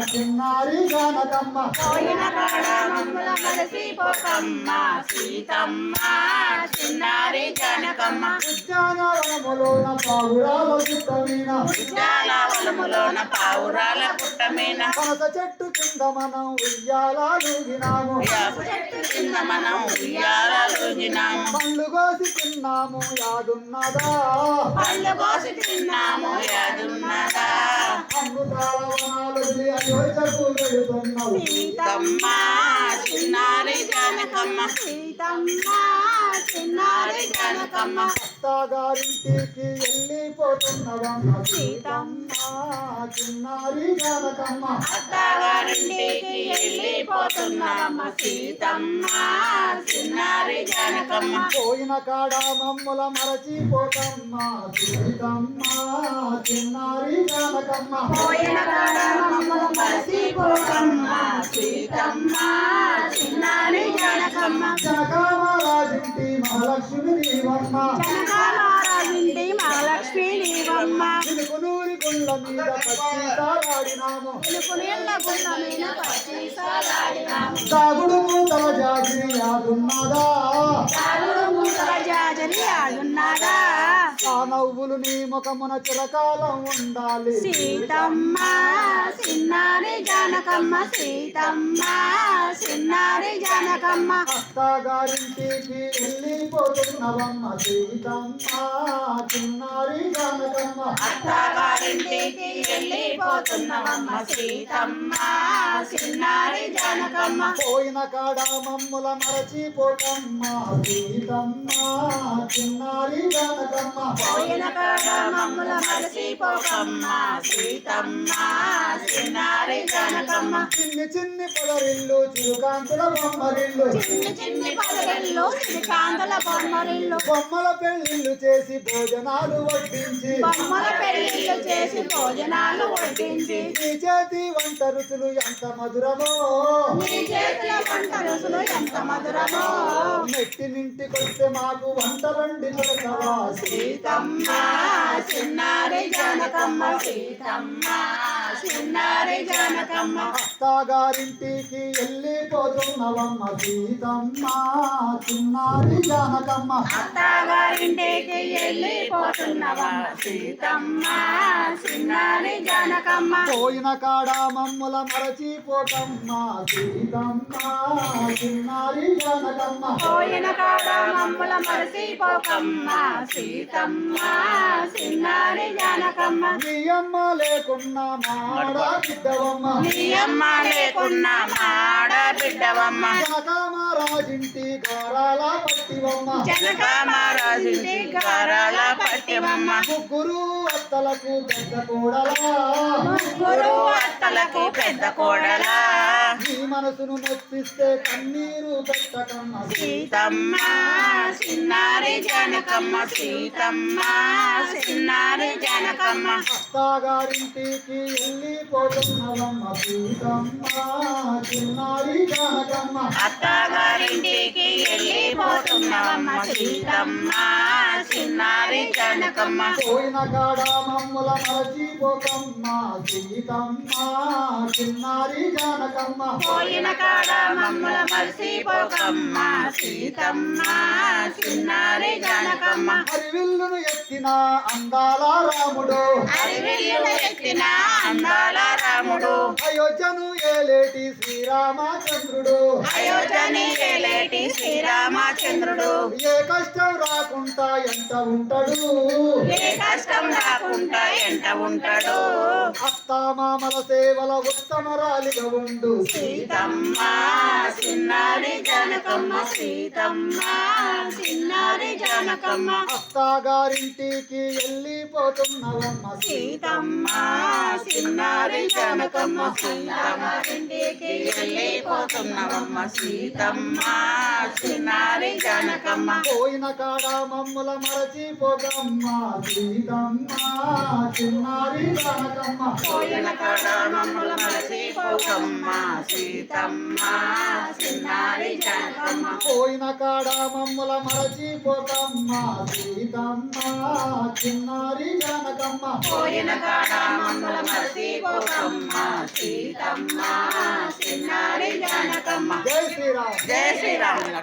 చిన్నారి జానకమ్మ పోయిన కాడ మమ్ముల మరసిపోకమ్మ సీతమ్మ చిన్నారి జానకమ్మ ఉద్యానవనములోన పావురాల పుట్టమీన ఉద్యానవనములోన పావురాల పుట్టమీన పనస చెట్టు కింద మనం ఉయ్యాలూగినాము వేప చెట్టు కింద మనం ఉయ్యాలూగినాము పండ్లు కోసి తిన్నాము యాదున్నదా పళ్ళు కోసి తిన్నాము యాదున్నదా అమృతాల వనాలు అయోధ్యకు వెళుతున్నావు సీతమ్మ చిన్నారి జానకమ్మ సీతమ్మ చిన్నారి జానకమ్మ అత్తగారింటికి వెళ్ళిపోతున్నవమ్మ సీతమ్మ చిన్నారి జానకమ్మ అత్తగారింటికి వెళ్ళిపోతున్నావమ్మ సీతమ్మ చిన్నారి జానకమ్మ పోయిన కాడ మమ్ముల మరచిపోకమ్మ సీతమ్మ చిన్నారి జానకమ్మ పోయిన కాడ మమ్ముల మరచిపోకమ్మ సీతమ్మ చిన్నారి జానకమ్మ జనకామరాజింటి మహాలక్ష్మి నీవమ్మ జనకామరాజింటి మహాలక్ష్మి నీవమ్మ చిలుకునూరి గుళ్ళ మీద పచ్చిసాలాడినాము నీళ్ళ గుండ మీద పచ్చిసాలాడినాము సాగుడు మూతల జాగిరి యాదున్నదా తాగుడు మూతల జాజరి ఆడున్నాడా ఆ నవ్వులు నీ ముఖమున చిరకాలం ఉండాలి సీతమ్మ చిన్నారి జానకమ్మ సీతమ్మ చిన్నారి జానకమ్మ అత్తగారింటికి వెళ్ళిపోతున్నవమ్మ సీతమ్మ చిన్నారి జానకమ్మ అత్తగారింటికి వెళ్ళిపోతున్నవమ్మ సీతమ్మ చిన్నారి జానకమ్మ పోయిన కాడ మమ్ముల మరచిపోకమ్మ సీతమ్మ చిన్నారి జానకమ్మ పోయిన కాడ మమ్ముల మరచిపోకమ్మ సీతమ్మ చిన్నారి జానకమ్మ చిన్ని చిన్ని పొదరిల్లు చిరుకాంతుల బొమ్మరిల్లు చిన్ని చిన్ని పదరిల్లు శ్రీకాంతుల బొమ్మరిల్లు బొమ్మల పెళ్లిళ్ళు చేసి భోజనాలు వడ్డించి బొమ్మల పెళ్లిళ్ళు చేసి భోజనాలు వడ్డించి నీ చేతి వంట రుచులు ఎంత మధురమో నీ చేతుల వంట రుసులు ఎంత మధురమో మెట్టి నింటికొస్తే మాకు వంట వండి పెడతావా సీతమ్మ చిన్నారి జానకమ్మ సీతమ్మ చిన్నారి జానకమ్మ అత్తగారింటికి వెళ్ళిపోతున్నవమ్మ సీతమ్మ చిన్నారి జానకమ్మ అత్తగారింటికి వెళ్ళిపోతున్నవమ్మ సీతమ్మ చిన్నారి జానకమ్మ పోయిన కాడ మమ్ముల మరచిపోకమ్మ సీతమ్మ చిన్నారి జానకమ్మ పోయిన కాడ మమ్ముల మరచిపోకమ్మ సీతమ్మ చిన్నారి జానకమ్మ నీ అమ్మ లేకున్నా మాడ బిడ్డవమ్మ నీ అమ్మ లేకున్నా మాడ బిడ్డవమ్మ జనకామరాజింటి గారాల పట్టివమ్మ జనకామరాజుంటి గారాల పట్టివమ్మ ముగ్గురు అత్తలకు పెద్ద కోడలా ముగ్గురు అత్తలకు పెద్ద కోడలా నీ మనసును నొప్పిస్తే కన్నీరు పెట్టకమ్మ సీతమ్మ చిన్నారి జానకమ్మ సీతమ్మ చిన్నారి జానకమ్మ అత్తగారింటికి వెళ్ళిపోతున్నవమ్మ సీతమ్మ చిన్నారి జానకమ్మ అత్తగారింటికి వెళ్ళిపోతున్నవమ్మ సీతమ్మ చిన్నారి జానకమ్మ పోయిన కాడ మమ్ముల మరచిపోకమ్మ సీతమ్మ చిన్నారి జానకమ్మ పోయిన కాడ మమ్ముల మరచిపోకమ్మ సీతమ్మ చిన్నారి జానకమ్మ హరివిల్లును ఎత్తిన అందాల రాముడు అరివిల్లును ఎత్తిన అందాల రాముడు అయోధ్యను ఏలేటి శ్రీరామచంద్రుడు అయోధ్యని ఏలేటి శ్రీరామచంద్రుడు ఏ కష్టం రాకుండా ఎంత ఉంటాడు ఏ కష్టం రాకుండా ఎంట ఉంటాడు అత్తామామల సేవల ఉత్తమరాలిగా ఉండు సీతమ్మ చిన్నారి జానకమ్మ సీతమ్మ చిన్నారి జానకమ్మ అత్తగారింటికి వెళ్ళిపోతున్నవమ్మ సీతమ్మ చిన్నారి జానకమ్మ సీతమ్మ ఇంటికి వెళ్ళిపోతున్నవమ్మ సీతమ్మ చిన్నారి జానకమ్మ పోయిన కాడ మమ్ముల మరచిపోకమ్మ సీతమ్మ చిన్నారి జానకమ్మ పోయిన కాడ మమ్ముల మరచిపో పోకమ్మ సీతమ్మ చిన్నారి జానకమ్మ పోయిన కాడ మమ్ముల మరచిపోకమ్మ సీతమ్మ చిన్నారి జానకమ్మ పోయిన కాడ మమ్మల మరచిపోకమ్మ సీతమ్మ చిన్నారి జానకమ్మ జై శ్రీరామ్ జై శ్రీరాములు.